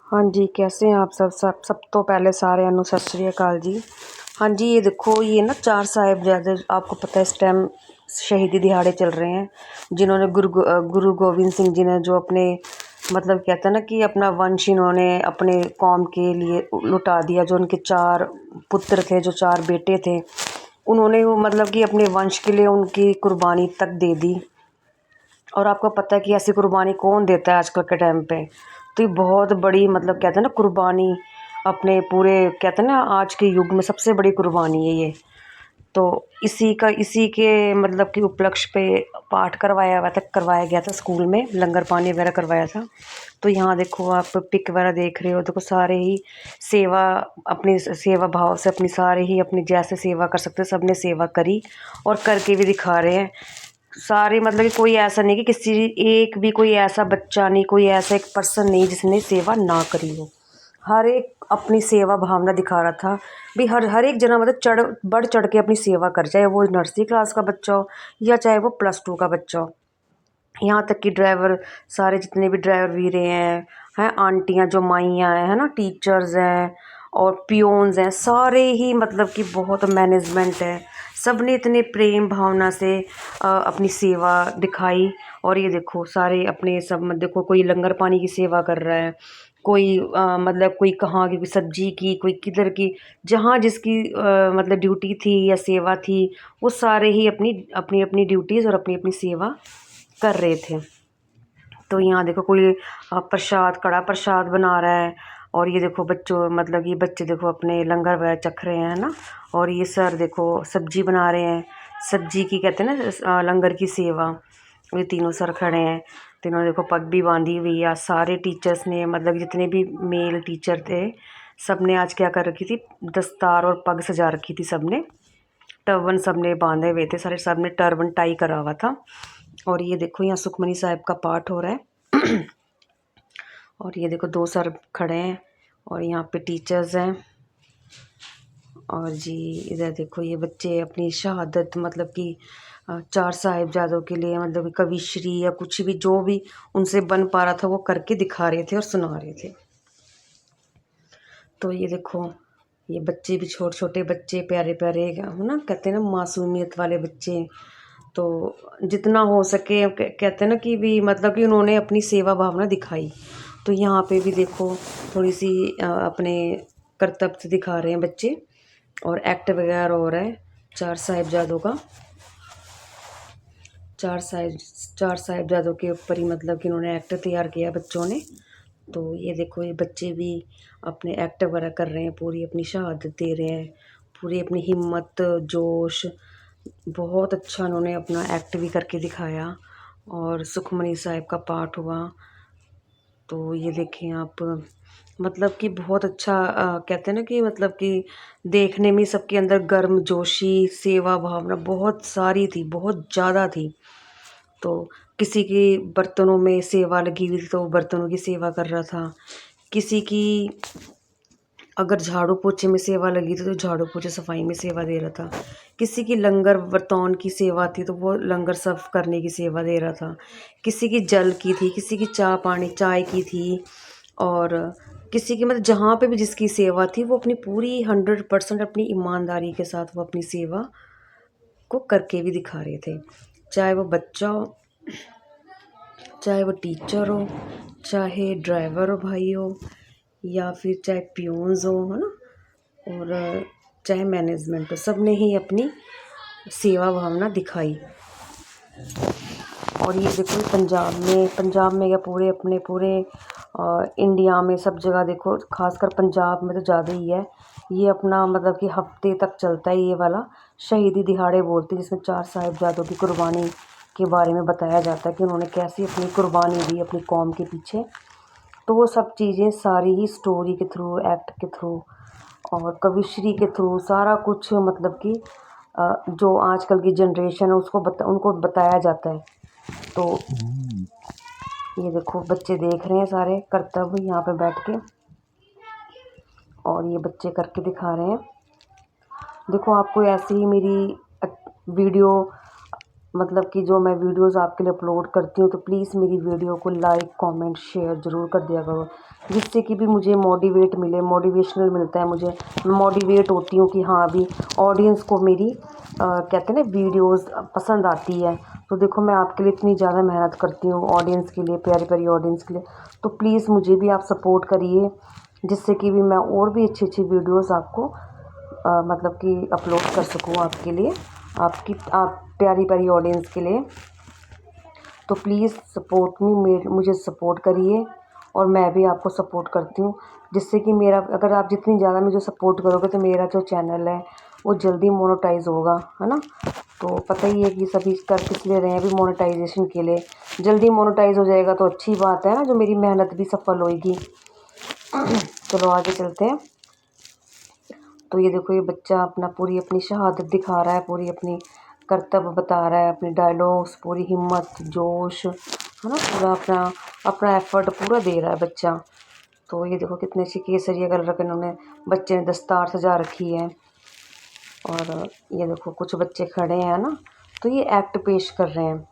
हाँ जी, कैसे हैं आप सब तो पहले सारे ਨੂੰ सत श्री अकाल जी। हाँ जी, ये देखो ये ना 4 साहिबजादे आपको पता है इस टाइम शहीदी दिहाड़े चल रहे हैं, जिन्होंने गुरु गोविंद सिंह जी ने जो अपने मतलब कहते हैं ना कि अपना वंश इन्होंने अपने कौम के लिए लुटा दिया। जो उनके 4 पुत्र थे, जो 4 बेटे थे, उन्होंने वो मतलब कि अपने वंश के लिए उनकी कुर्बानी तक दे दी। और आपको पता है कि ऐसी कुर्बानी कौन देता है आजकल के टाइम पे। तो ये बहुत बड़ी मतलब कहते हैं ना कुर्बानी, अपने पूरे कहते हैं ना आज के युग में सबसे बड़ी कुर्बानी है ये। तो इसी के मतलब कि उपलक्ष्य पे पाठ करवाया गया था स्कूल में, लंगर पानी वगैरह करवाया था। तो यहाँ देखो आप पिक वगैरह देख रहे हो, देखो सारे ही सेवा अपनी सेवा भाव से अपनी सारे ही अपनी जैसे सेवा कर सकते सब ने सेवा करी और करके भी दिखा रहे हैं सारे। मतलब कि कोई ऐसा नहीं कि किसी एक भी कोई ऐसा बच्चा नहीं, कोई ऐसा एक पर्सन नहीं जिसने सेवा ना करी हो। हर एक अपनी सेवा भावना दिखा रहा था भी। हर एक जना मतलब बढ़ चढ़ के अपनी सेवा कर, चाहे वो नर्सरी क्लास का बच्चा हो या चाहे वो +2 का बच्चा हो। यहाँ तक कि ड्राइवर, सारे जितने भी ड्राइवर वीरे हैं आंटियाँ जो माइयाँ हैं, है ना, टीचर्स हैं और पियोन्स हैं, सारे ही मतलब कि बहुत मैनेजमेंट है, सब ने इतने प्रेम भावना से अपनी सेवा दिखाई। और ये देखो सारे अपने सब देखो, कोई लंगर पानी की सेवा कर रहा है, कोई मतलब कोई कहाँ की, कोई सब्जी की, कोई किधर की, जहाँ जिसकी मतलब ड्यूटी थी या सेवा थी, वो सारे ही अपनी अपनी अपनी ड्यूटीज़ और अपनी अपनी सेवा कर रहे थे। तो यहाँ देखो कोई प्रसाद, कड़ा प्रसाद बना रहा है। और ये देखो बच्चों मतलब ये बच्चे देखो अपने लंगर वगैरह चख रहे हैं ना। और ये सर देखो सब्जी बना रहे हैं, सब्जी की कहते हैं ना लंगर की सेवा। ये तीनों सर खड़े हैं, तीनों देखो पग भी बांधी हुई है। सारे टीचर्स ने मतलब जितने भी मेल टीचर थे सब ने आज क्या कर रखी थी, दस्तार और पग सजा रखी थी सब ने। टर्बन सब ने बांधे हुए थे, सारे सब ने टर्बन टाई करा हुआ था। और ये देखो यहाँ सुखमनी साहिब का पाठ हो रहा है। और ये देखो 2 सर खड़े हैं और यहाँ पे टीचर्स हैं। और जी इधर देखो ये बच्चे अपनी शहादत मतलब कि 4 साहिबजादों के लिए मतलब कि कविश्री या कुछ भी जो भी उनसे बन पा रहा था वो करके दिखा रहे थे और सुना रहे थे। तो ये देखो ये बच्चे भी छोटे छोटे बच्चे प्यारे प्यारे है ना, कहते हैं ना मासूमियत वाले बच्चे। तो जितना हो सके कहते हैं ना कि भी मतलब कि उन्होंने अपनी सेवा भावना दिखाई। तो यहाँ पे भी देखो थोड़ी सी अपने कर्तव्य से दिखा रहे हैं बच्चे और एक्ट वगैरह हो रहा है 4 साहिबजादों का। 4 साहिबजादों के ऊपर ही मतलब कि उन्होंने एक्ट तैयार किया बच्चों ने। तो ये देखो ये बच्चे भी अपने एक्ट वगैरह कर रहे हैं, पूरी अपनी शहादत दे रहे हैं, पूरी अपनी हिम्मत जोश, बहुत अच्छा उन्होंने अपना एक्ट भी करके दिखाया। और सुखमनी साहिब का पाठ हुआ। तो ये देखें आप मतलब कि बहुत अच्छा कहते हैं ना कि मतलब कि देखने में सबके अंदर गर्मजोशी सेवा भावना बहुत सारी थी, बहुत ज़्यादा थी। तो किसी की बर्तनों में सेवा लगी हुई थी तो वो बर्तनों की सेवा कर रहा था, किसी की अगर झाड़ू पोछे में सेवा लगी थी तो झाड़ू पोछे सफाई में सेवा दे रहा था, किसी की लंगर बर्तन की सेवा थी तो वो लंगर सर्व करने की सेवा दे रहा था, किसी की जल की थी, किसी की चाय की थी। और किसी की मतलब जहाँ पे भी जिसकी सेवा थी वो अपनी पूरी 100% अपनी ईमानदारी के साथ वो अपनी सेवा को करके भी दिखा रहे थे। चाहे वो बच्चा हो, चाहे वो टीचर हो, चाहे ड्राइवर हो भाई हो, या फिर चाहे पियून्स हो, है ना, और चाहे मैनेजमेंट हो, सब ने ही अपनी सेवा भावना दिखाई। और ये देखो पंजाब में या पूरे अपने पूरे इंडिया में सब जगह देखो, खासकर पंजाब में तो ज़्यादा ही है ये अपना मतलब कि हफ्ते तक चलता है ये वाला शहीदी दिहाड़े बोलते हैं, जिसमें 4 साहिबजादों की कुर्बानी के बारे में बताया जाता है कि उन्होंने कैसी अपनी कुर्बानी दी अपनी कौम के पीछे। तो वो सब चीज़ें सारी ही स्टोरी के थ्रू, एक्ट के थ्रू और कविश्री के थ्रू सारा कुछ मतलब कि जो आजकल की जनरेशन है उसको उनको बताया जाता है। तो ये देखो बच्चे देख रहे हैं सारे कर्तव्य यहाँ पे बैठ के, और ये बच्चे करके दिखा रहे हैं। देखो आपको ऐसी ही मेरी वीडियो मतलब कि जो मैं वीडियोस आपके लिए अपलोड करती हूँ, तो प्लीज़ मेरी वीडियो को लाइक कमेंट शेयर ज़रूर कर दिया करो, जिससे कि भी मुझे मोटिवेट मिले, मोटिवेशनल मिलता है मुझे। मैं मोटिवेट होती हूँ कि हाँ अभी ऑडियंस को मेरी कहते हैं ना वीडियोस पसंद आती है। तो देखो मैं आपके लिए इतनी ज़्यादा मेहनत करती हूँ ऑडियंस के लिए, प्यारी प्यारी ऑडियंस के लिए। तो प्लीज़ मुझे भी आप सपोर्ट करिए, जिससे कि भी मैं और भी अच्छी अच्छी वीडियोज़ आपको मतलब कि अपलोड कर सकूँ आपके लिए, आप प्यारी प्यारी ऑडियंस के लिए। तो प्लीज़ सपोर्ट मी, मुझे सपोर्ट करिए और मैं भी आपको सपोर्ट करती हूँ, जिससे कि मेरा, अगर आप जितनी ज़्यादा मुझे सपोर्ट करोगे तो मेरा जो चैनल है वो जल्दी मोनेटाइज होगा, है ना। तो पता ही है कि सभी कर किस लिए रहे हैं, अभी मोनेटाइजेशन के लिए। जल्दी मोनेटाइज हो जाएगा तो अच्छी बात है ना, जो मेरी मेहनत भी सफल होएगी। चलो आगे चलते हैं। तो ये देखो, ये बच्चा अपना पूरी अपनी शहादत दिखा रहा है, पूरी अपनी कर्तव्य बता रहा है, अपनी डायलॉग्स, पूरी हिम्मत जोश, है ना, पूरा अपना अपना एफर्ट पूरा दे रहा है बच्चा। तो ये देखो कितने अच्छी केसरिया कलर के इन्होंने, बच्चे ने दस्तार सजा रखी है। और ये देखो कुछ बच्चे खड़े हैं ना, तो ये एक्ट पेश कर रहे हैं।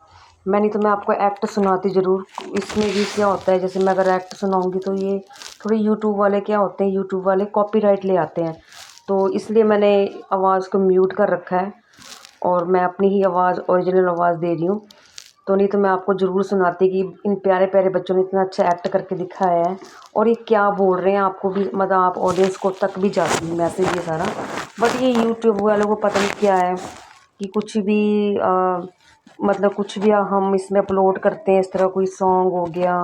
नहीं तो मैं आपको एक्ट सुनाती ज़रूर। इसमें भी क्या होता है, जैसे मैं अगर एक्ट सुनाऊंगी तो ये थोड़ी यूट्यूब वाले क्या होते हैं, यूट्यूब वाले कॉपीराइट ले आते हैं। तो इसलिए मैंने आवाज़ को म्यूट कर रखा है और मैं अपनी ही आवाज़, ओरिजिनल आवाज़ दे रही हूँ। तो नहीं तो मैं आपको ज़रूर सुनाती कि इन प्यारे प्यारे बच्चों ने इतना अच्छा एक्ट करके दिखाया है और ये क्या बोल रहे हैं, आपको भी मतलब आप ऑडियंस को तक भी जाती है मैसेज ये सारा। बट ये यूट्यूब वालों को पता नहीं क्या है कि कुछ भी मतलब कुछ भी हम इसमें अपलोड करते हैं, इस तरह कोई सॉन्ग हो गया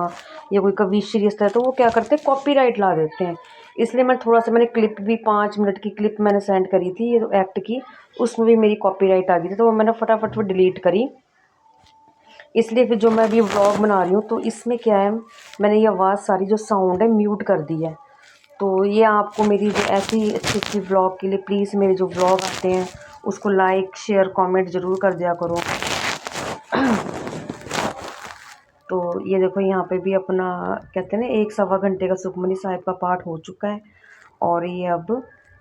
या कोई कविश्री इस तरह, तो वो क्या करते हैं कॉपीराइट ला देते हैं। इसलिए मैं थोड़ा सा, मैंने क्लिप भी 5 मिनट की क्लिप मैंने सेंड करी थी ये एक्ट की, उसमें भी मेरी कॉपीराइट आ गई थी, तो वो मैंने फटाफट वो डिलीट करी। इसलिए फिर जो मैं अभी व्लॉग बना रही हूँ तो इसमें क्या है, मैंने ये आवाज़ सारी जो साउंड है म्यूट कर दी है। तो ये आपको मेरी जो ऐसी अच्छी अच्छी व्लॉग के लिए प्लीज़ मेरे जो व्लॉग आते हैं उसको लाइक शेयर कमेंट ज़रूर कर दिया करो। तो ये देखो यहाँ पे भी अपना कहते हैं ना 1-1.25 घंटे का सुखमनी साहिब का पाठ हो चुका है। और ये अब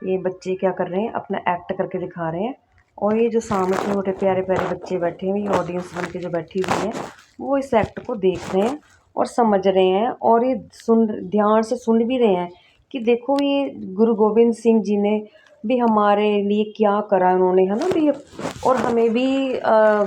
ये बच्चे क्या कर रहे हैं, अपना एक्ट करके दिखा रहे हैं। और ये जो सामने छोटे प्यारे प्यारे बच्चे बैठे हैं, ये ऑडियंस बन के जो बैठी हुई है, वो इस एक्ट को देख रहे हैं और समझ रहे हैं और ये सुन, ध्यान से सुन भी रहे हैं कि देखो ये गुरु गोविंद सिंह जी ने भी हमारे लिए क्या करा उन्होंने, है ना भी। और हमें भी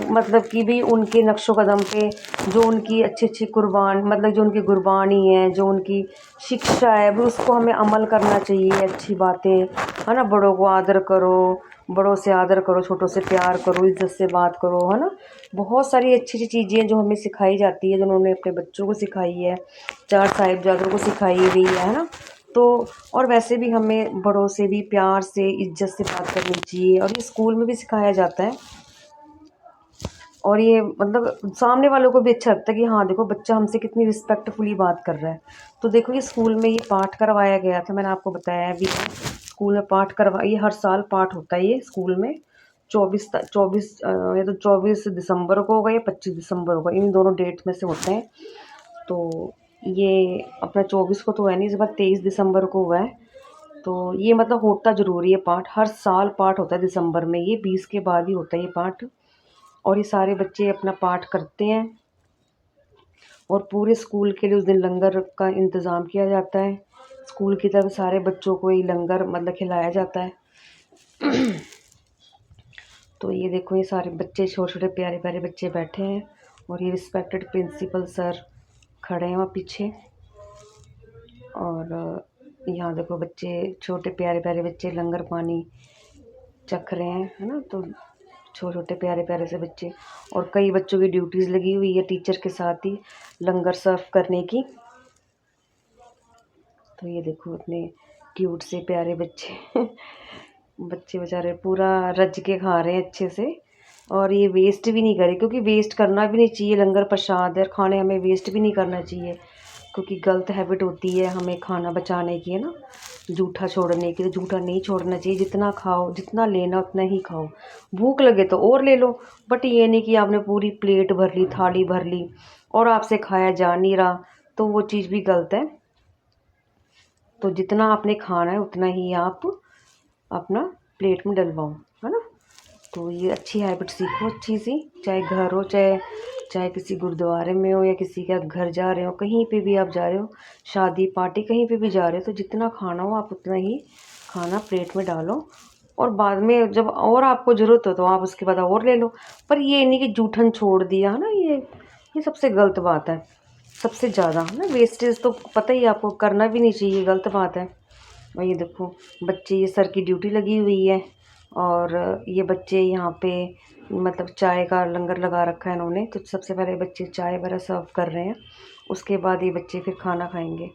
मतलब कि भी उनके नक्शो कदम पे जो उनकी अच्छी अच्छी कुर्बान, मतलब जो उनकी कुर्बानी है, जो उनकी शिक्षा है, भी उसको हमें अमल करना चाहिए। अच्छी बातें, है ना, बड़ों को आदर करो, बड़ों से आदर करो, छोटों से प्यार करो, इज्जत से बात करो, है ना। बहुत सारी अच्छी अच्छी चीज़ें जो हमें सिखाई जाती है, जो उन्होंने अपने बच्चों को सिखाई है, 4 साहिबजादों को सिखाई हुई है ना। तो और वैसे भी हमें बड़ों से भी प्यार से इज्जत से बात करनी चाहिए, और ये स्कूल में भी सिखाया जाता है। और ये मतलब सामने वालों को भी अच्छा लगता है कि हाँ देखो बच्चा हमसे कितनी रिस्पेक्टफुली बात कर रहा है। तो देखो ये स्कूल में ये पाठ करवाया गया था, मैंने आपको बताया अभी, स्कूल में पाठ करवा, ये हर साल पाठ होता है ये स्कूल में। 24 या तो 24 दिसंबर को होगा या 25 दिसंबर होगा, इन दोनों डेट में से होते हैं। तो ये अपना 24 को तो है नहीं, इस बार 23 दिसंबर को हुआ है। तो ये मतलब होता ज़रूरी है पाठ, हर साल पाठ होता है दिसंबर में, ये 20 के बाद ही होता है ये पाठ। और ये सारे बच्चे अपना पाठ करते हैं और पूरे स्कूल के लिए उस दिन लंगर का इंतज़ाम किया जाता है। स्कूल की तरफ सारे बच्चों को ये लंगर मतलब खिलाया जाता है। तो ये देखो ये सारे बच्चे, छोटे छोटे प्यारे प्यारे बच्चे बैठे हैं और ये रिस्पेक्टेड प्रिंसिपल सर खड़े हैं वहाँ पीछे। और यहाँ देखो बच्चे, छोटे प्यारे प्यारे बच्चे लंगर पानी चख रहे हैं, है ना। तो छोटे छोटे प्यारे प्यारे से बच्चे, और कई बच्चों की ड्यूटीज़ लगी हुई है टीचर के साथ ही लंगर सर्व करने की। तो ये देखो इतने क्यूट से प्यारे बच्चे बच्चे बेचारे पूरा रज के खा रहे हैं अच्छे से। और ये वेस्ट भी नहीं करे, क्योंकि वेस्ट करना भी नहीं चाहिए, लंगर प्रसाद है, खाने हमें वेस्ट भी नहीं करना चाहिए, क्योंकि गलत हैबिट होती है हमें खाना बचाने की, है ना, जूठा छोड़ने की। तो जूठा नहीं छोड़ना चाहिए, जितना खाओ, जितना लेना उतना ही खाओ, भूख लगे तो और ले लो, बट ये नहीं कि आपने पूरी प्लेट भर ली, थाली भर ली और आपसे खाया जा नहीं रहा, तो वो चीज़ भी गलत है। तो जितना आपने खाना है उतना ही आप अपना प्लेट में डलवाओ, है ना। तो ये अच्छी हैबिट सीखो, अच्छी सी, चाहे घर हो, चाहे चाहे किसी गुरुद्वारे में हो या किसी का घर जा रहे हो, कहीं पे भी आप जा रहे हो, शादी पार्टी कहीं पे भी जा रहे हो, तो जितना खाना हो आप उतना ही खाना प्लेट में डालो, और बाद में जब और आपको ज़रूरत हो तो आप उसके बाद और ले लो। पर ये नहीं कि जूठन छोड़ दिया है ना, ये सबसे गलत बात है, सबसे ज़्यादा है ना। वेस्टेज तो पता ही आपको करना भी नहीं चाहिए, गलत बात है। और ये देखो बच्चे, ये सर की ड्यूटी लगी हुई है, और ये बच्चे यहाँ पे मतलब चाय का लंगर लगा रखा है इन्होंने, तो सबसे पहले बच्चे चाय वगैरह सर्व कर रहे हैं, उसके बाद ये बच्चे फिर खाना खाएंगे।